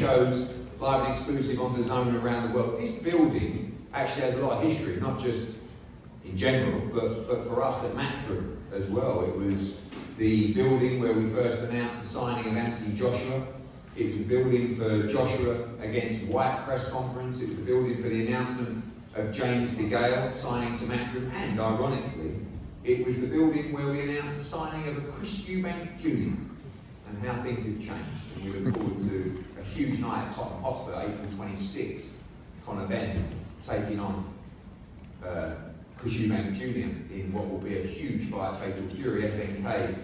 shows live and exclusive on the zone around the world. This building actually has a lot of history, not just in general, but for us at MARCHROOM as well. It was the building where we first announced the signing of Anthony Joshua. It was the building for Joshua against White press conference. It was the building for the announcement of James De Gale signing to MARCHROOM, and ironically, it was the building where we announced the signing of a Chris Eubank Jr. and how things have changed. And we look forward to a huge night at Tottenham Hotspur, April 26th, Conor Benn taking on Chris Eubank Jr. in what will be a huge fight, Fatal Fury, SNK,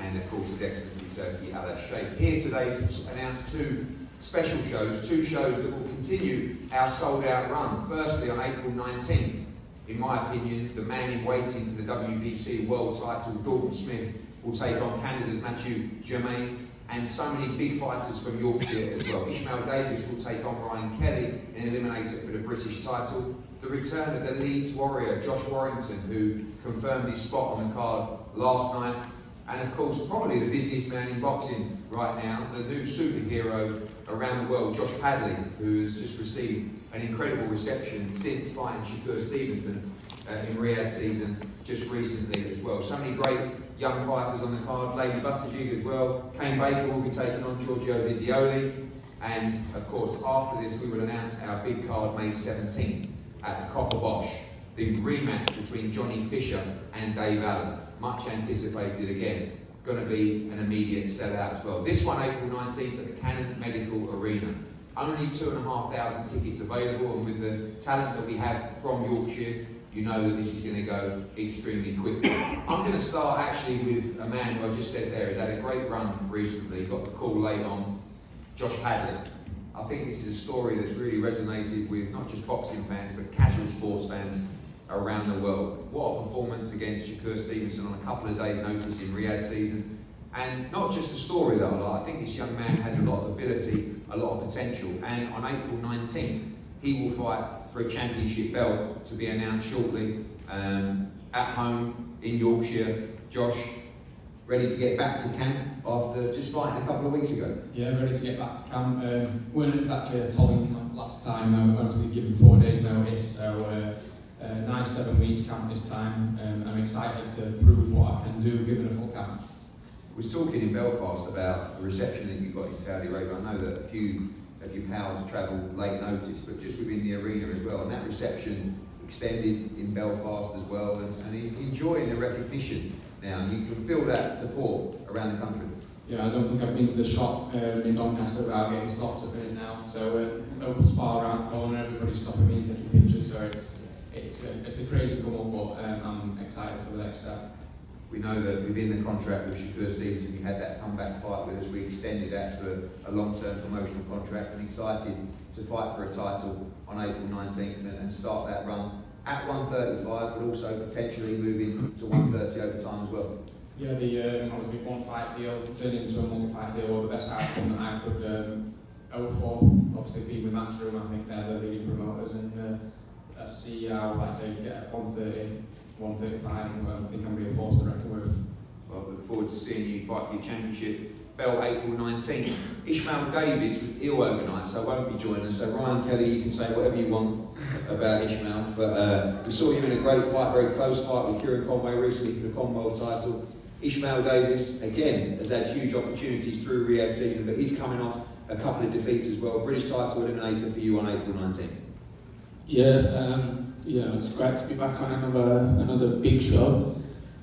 and of course His Excellency Turkey Al Sheikh. Here today to announce two special shows, two shows that will continue our sold-out run. Firstly, on April 19th, in my opinion, the man in waiting for the WBC world title, Dalton Smith, will take on Canada's Mateau Germain, and so many big fighters from Yorkshire as well. Ishmael Davis will take on Ryan Kelly in Eliminator for the British title. The return of the Leeds Warrior, Josh Warrington, who confirmed his spot on the card last night. And of course, probably the busiest man in boxing right now, the new superhero around the world, Josh Padley, who has just received an incredible reception since fighting Shakur Stevenson in Riyadh season just recently as well. So many great young fighters on the card, Lady Buttigieg as well. Kane Baker will be taking on Giorgio Vizioli. And of course, after this, we will announce our big card May 17th at the Copper Bosch, the rematch between Johnny Fisher and Dave Allen. Much anticipated again, going to be an immediate sellout as well. This one, April 19th at the Cannon Medical Arena. Only 2,500 tickets available, and with the talent that we have from Yorkshire, you know that this is going to go extremely quickly. I'm going to start actually with a man who I just said there has had a great run recently, got the call late on, Josh Padley. I think this is a story that's really resonated with not just boxing fans, but casual sports fans around the world. What a performance against Shakur Stevenson on a couple of days' notice in Riyadh season. And not just the story that I like, I think this young man has a lot of ability, a lot of potential. And on April 19th, he will fight for a championship belt to be announced shortly at home in Yorkshire. Josh, ready to get back to camp after just fighting a couple of weeks ago? Yeah, ready to get back to camp. We weren't exactly at Tolling camp last time, obviously given 4 days notice, so nice 7 weeks camp this time. I'm excited to prove what I can do given a full camp. We was talking in Belfast about the reception that you got in Saudi Arabia. I know that a few of your pals travelled late notice, but just within the arena as well, and that reception extended in Belfast as well, and enjoying the recognition now. You can feel that support around the country. Yeah, I don't think I've been to the shop in Doncaster without getting stopped a bit now. So open spa around the corner, everybody's stopping me and taking pictures, so it's a crazy come up, but I'm excited for the next step. We know that within the contract with Shakur Stevenson, you had that comeback fight with us. We extended that to a long-term promotional contract, and excited to fight for a title on April 19th and start that run at 135, but also potentially moving to 130 over time as well. Yeah, the obviously one fight deal turned into a multi-fight deal, or the best outcome that I could hope for. Obviously, being with MARCHROOM, I think they're the leading promoters, and let's see how, like I say, get 130, 135, I think I'm going to be a force to reckon with. Well, I look forward to seeing you fight for your championship belt April 19th. Ishmael Davis was ill overnight, so won't be joining us. So Ryan Kelly, you can say whatever you want about Ishmael, but we saw you in a great fight, very close fight with Kieran Conway recently for the Commonwealth title. Ishmael Davis, again, has had huge opportunities through Riyadh season, but he's coming off a couple of defeats as well. British title eliminator for you on April 19th. Yeah, it's great to be back on another big show.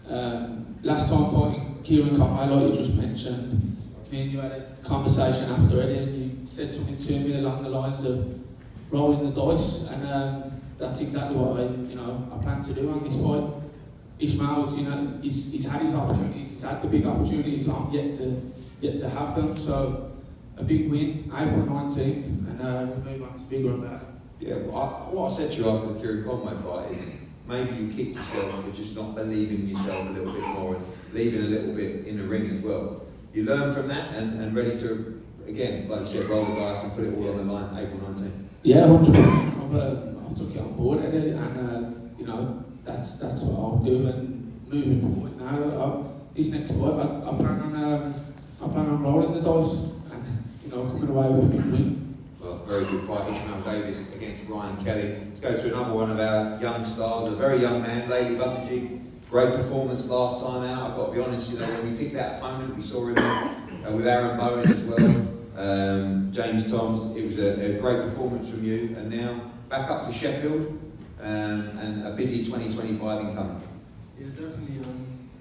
Last time fighting Kieran Conway, like you just mentioned, me and you had a conversation after it, and you said something to me along the lines of rolling the dice, and that's exactly what I plan to do on this fight. Ishmael's, he's had his opportunities, he's had the big opportunities. I'm yet to have them. So a big win, April 19th, and we'll move on to bigger and better. Yeah, what I said to you after the Kieran Conway fight is maybe you kicked yourself for just not believing in yourself a little bit more and leaving a little bit in the ring as well. You learn from that and ready to, again, like you said, roll the dice and put it all on the line April 19th. Yeah, 100%. I've took it on board, Eddie, and that's what I'll do. And moving forward now, this next fight, I plan on rolling the dice, and So coming away with a big win. Well, very good fight, Ishmael Davis against Ryan Kelly. Let's go to another one of our young stars, a very young man, Laley Buttigieg. Great performance last time out. I've got to be honest, you know, when we picked that opponent, we saw him with Aaron Bowen as well, James Toms. It was a great performance from you, and now back up to Sheffield and a busy 2025 incoming. Yeah, definitely.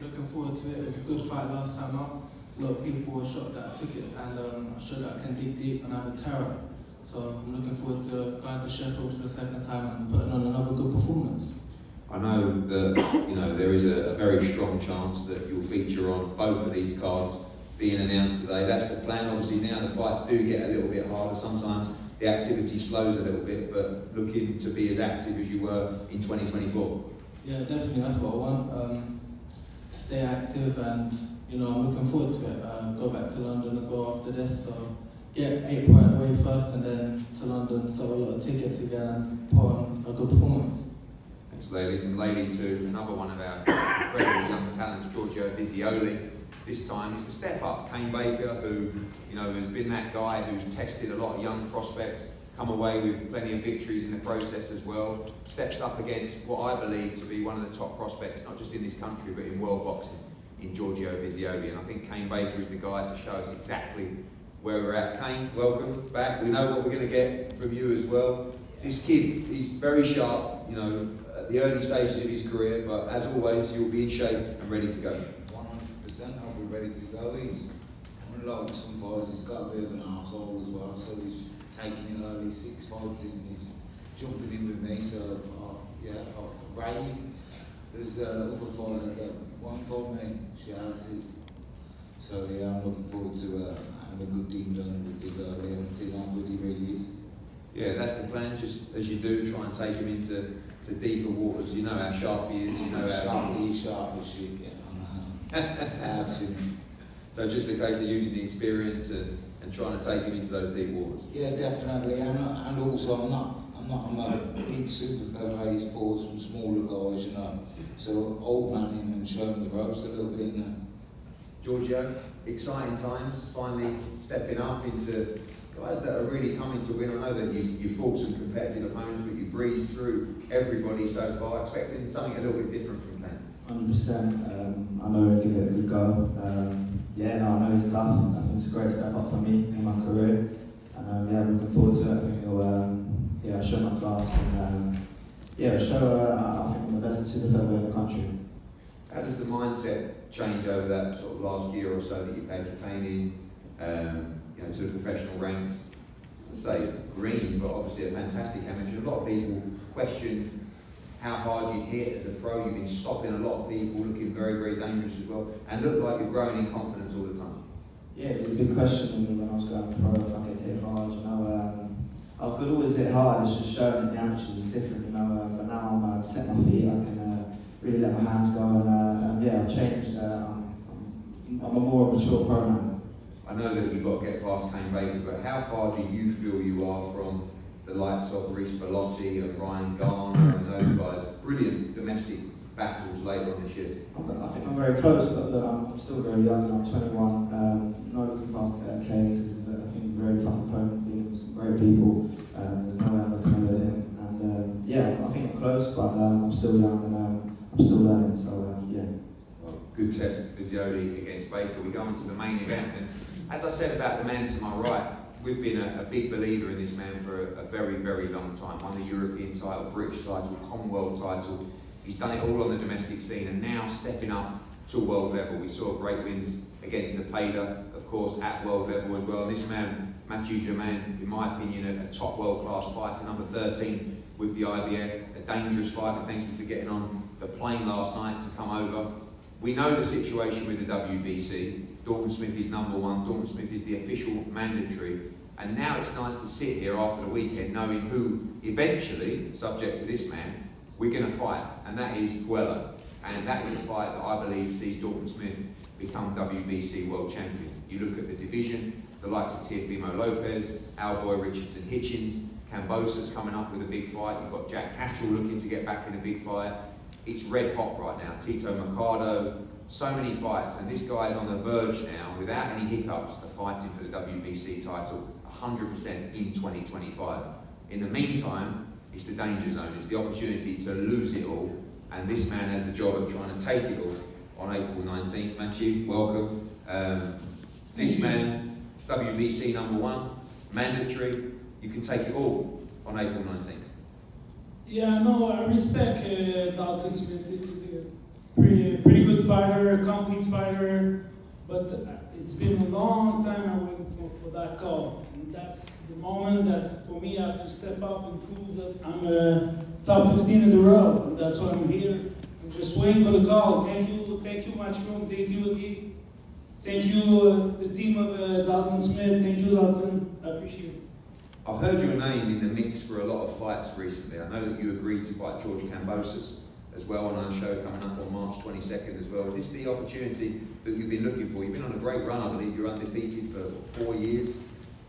Looking forward to it. It was a good fight last time out. A lot of people were shocked that I took it, and I showed that I can dig deep and have a terror. So I'm looking forward to going to Sheffield for the second time and putting on another good performance. I know that, you know, there is a very strong chance that you'll feature on both of these cards being announced today. That's the plan. Obviously now the fights do get a little bit harder. Sometimes the activity slows a little bit, but looking to be as active as you were in 2024. Yeah, definitely. That's what I want. Stay active, and you know, I'm looking forward to it. Go back to London as well after this. So get 8 point away first, and then to London. Sell a lot of tickets again and put on a good performance. Thanks, Laley. From Laley to another one of our incredible young talents, Giorgio Visioli. This time it's the step up. Kane Baker, who, you know, has been that guy who's tested a lot of young prospects, come away with plenty of victories in the process as well. Steps up against what I believe to be one of the top prospects, not just in this country, but in world boxing, in Giorgio Visioli. And I think Kane Baker is the guy to show us exactly where we're at. Kane, welcome back. We know what we're going to get from you as well. This kid, he's very sharp, you know, at the early stages of his career, but as always, you'll be in shape and ready to go. 100%, I'll be ready to go. He's, unlike some fighters, he's got a bit of an arsehole as well, so he's taking it early, 6 fights in, he's jumping in with me, so yeah, I'm great. There's other fighters that won't fight me, she has his. So yeah, I'm looking forward to having a good ding dong with his early and seeing how good he really is. Yeah, that's the plan, just as you do, try and take him into deeper waters. You know how sharp he is, you know how... He's sharp as shit, yeah. I have seen him. So just a case of using the experience and trying to take him into those deep waters. Yeah, definitely, and also I'm not a big super featherweight. He's fought some smaller guys, you know. So old man him and show him the ropes a little bit. You know. Giorgio, exciting times, finally stepping up into guys that are really coming to win. I know that you fought some competitive opponents, but you breezed through everybody so far, expecting something a little bit different from Kane. 100%. I know I'll give it a good go. Yeah, no, I know it's tough. I think it's a great step up for me in my career. And yeah, I'm looking forward to it. I think it'll show my class and show I think I'm the best super featherweight in the country. How does the mindset change over that sort of last year or so that you've had Kane in, you know, to the professional ranks? I'd say green, but obviously a fantastic amateur. A lot of people question how hard you hit as a pro. You've been stopping a lot of people, looking very, very dangerous as well, and look like you're growing in confidence all the time. Yeah, it was a big question when I was going pro if I could hit hard, you know. I could always hit hard, it's just showing that the amateurs is different, you know. But now I'm setting my feet, I can really let my hands go, and yeah, I've changed. I'm a more mature pro now. I know that you've got to get past Kane Baker, but how far do you feel you are from the likes of Reece Bellotti and Ryan Garner and those guys? Brilliant domestic battles later on this year. I think I'm very close, but look, I'm still very young. I'm 21. Not looking past Kane because I think he's a very tough opponent, dealing with some great people. There's no way I'm looking over him. And yeah, I think I'm close, but I'm still young and I'm still learning. So yeah. Well, good test, Visioli against Baker. We go on to the main event, and as I said about the man to my right, we've been a big believer in this man for a very, very long time. Won the European title, British title, Commonwealth title. He's done it all on the domestic scene and now stepping up to world level. We saw great wins against Cepeda, of course, at world level as well. And this man, Mateau Germain, in my opinion, a top world-class fighter, number 13 with the IBF, a dangerous fighter. Thank you for getting on the plane last night to come over. We know the situation with the WBC. Dalton Smith is number 1. Dalton Smith is the official mandatory. And now it's nice to sit here after the weekend knowing who eventually, subject to this man, we're going to fight. And that is Puello. And that is a fight that I believe sees Dalton Smith become WBC world champion. You look at the division, the likes of Teofimo Lopez, our boy Richardson Hitchens, Cambosa's coming up with a big fight. You've got Jack Catterall looking to get back in a big fight. it's red hot right now. Tito Mercado, so many fights, and this guy's on the verge now, without any hiccups, of fighting for the WBC title 100% in 2025. In the meantime, it's the danger zone. It's the opportunity to lose it all, and this man has the job of trying to take it all on April 19th. Matthew, welcome. This man, WBC #1, mandatory. You can take it all on April 19th. Yeah, no, I respect Dalton Smith. He's a pretty good fighter, a complete fighter, but it's been a long time I'm waiting for that call. And that's the moment that, for me, I have to step up and prove that I'm a top 15 in the world. And that's why I'm here. I'm just waiting for the call. Thank you, MARCHROOM. Thank you, Lee. Thank you, the team of Dalton Smith. Thank you, Dalton. I appreciate it. I've heard your name in the mix for a lot of fights recently. I know that you agreed to fight George Kambosos as well on our show coming up on March 22nd as well. Is this the opportunity that you've been looking for? You've been on a great run, I believe. You're undefeated for 4 years,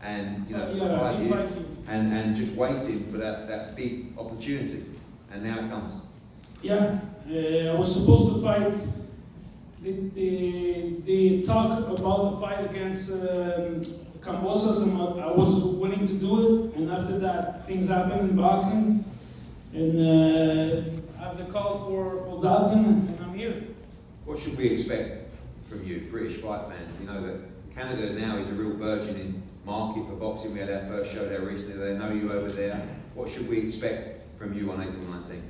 and 5 years, and just waiting for that big opportunity, and now it comes. Yeah, I was supposed to fight. They talk about the fight against Kambosos, and I was willing to do it. And after that, things happened in boxing, and I have the call for Dalton, and I'm here. What should we expect from you, British fight fans? You know that Canada now is a real burgeoning market for boxing. We had our first show there recently. They know you over there. What should we expect from you on April 19th?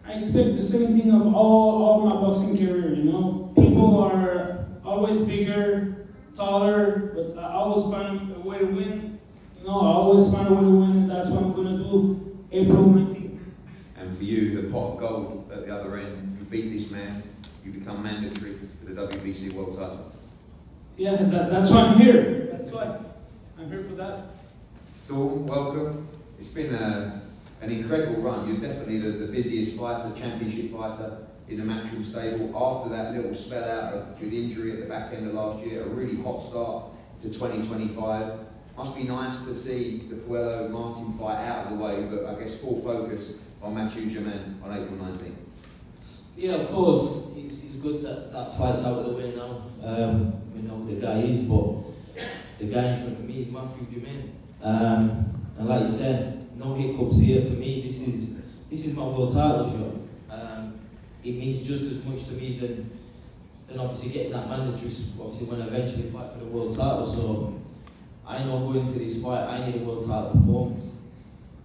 I expect the same thing of all my boxing career, you know. People are always bigger, taller, but I always find a way to win. You know, I always find a way to win, and that's what I'm going to do April 19th. And for you, the pot of gold at the other end, you beat this man, you become mandatory for the WBC World title. Yeah, that's why I'm here. That's why I'm here for that. Dalton, welcome. It's been an incredible run. You're definitely the busiest fighter, championship fighter in the Matchroom stable. After that little spell out with injury at the back end of last year, a really hot start to 2025. Must be nice to see the Puello Martin fight out of the way, but I guess full focus on Mateau Germain on April 19th. Yeah, of course, it's good that fight's out of the way now. We know who the guy is, but the guy in front of me is Mateau Germain. And like you said, no hiccups here for me. This is my world title shot. It means just as much to me than obviously getting that mandatory. Obviously, when I eventually fight for the world title, so I know going into this fight, I need a world title performance.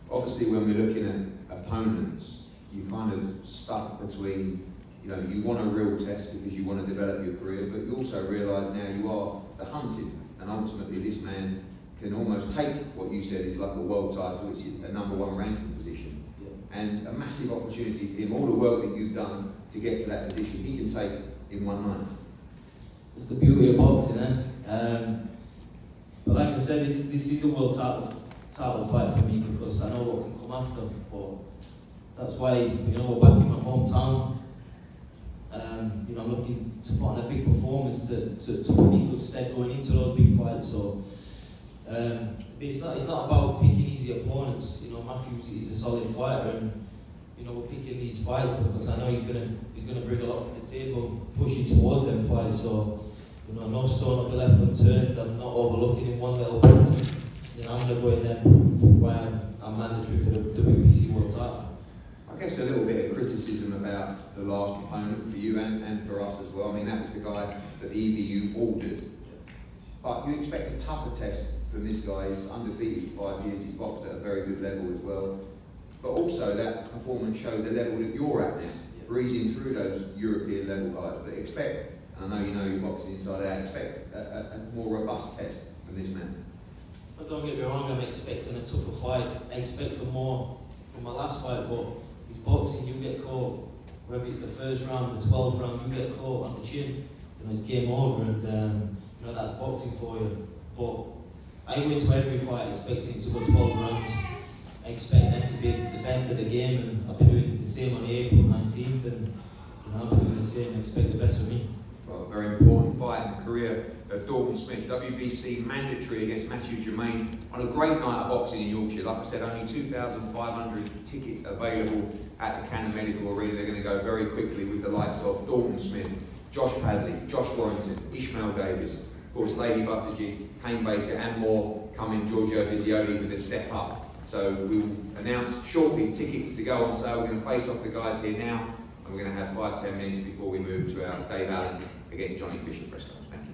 Obviously, when we're looking at opponents, you kind of stuck between, you want a real test because you want to develop your career, but you also realise now you are the hunted, and ultimately this man can almost take what you said is like a world title, it's a #1 ranking position, and a massive opportunity for him. All the work that you've done to get to that position, he can take in one night. It's the beauty of boxing, but like I said, this is a world title fight for me because I know what can come after. But that's why we're back in my hometown. I'm looking to put on a big performance to put me in good stead going into those big fights. So it's not about picking easy opponents. Matthews is a solid fighter, and we're picking these fights because I know he's gonna bring a lot to the table, pushing towards them fights. So no stone will be left unturned. I'm not overlooking in one little bit. I'm gonna go in there and prove why I'm mandatory for the WBC World title. I guess a little bit of criticism about the last opponent for you and for us as well. I mean, that was the guy that the EBU ordered. But you expect a tougher test from this guy. He's undefeated for 5 years. He's boxed at a very good level as well. But also that performance showed the level that you're at now, breezing through those European level guys. But expect, and I know you're boxing inside out, expect a more robust test from this man. But don't get me wrong, I'm expecting a tougher fight. I expect more from my last fight, but it's boxing, you get caught, whether it's the first round, the 12th round, you get caught on the chin, it's game over, and that's boxing for you. But I go into every fight expecting to go 12 rounds. I expect them to be the best of the game, and I'll be doing the same on April 19th, and I'll be doing the same, expect the best for me. Well, a very important fight in the career of Dalton Smith, WBC mandatory against Mateau Germain on a great night of boxing in Yorkshire. Like I said, only 2,500 tickets available at the Cannon Medical Arena. They're going to go very quickly with the likes of Dalton Smith, Josh Padley, Josh Warrington, Ishmael Davis, of course Lady Buttigieg, Kane Baker and more coming, Giorgio Visioli with a step up. So we'll announce shortly tickets to go on sale. We're going to face off the guys here now and we're going to have 5-10 minutes before we move to our Dave Allen against Johnny Fisher press conference. Thank you.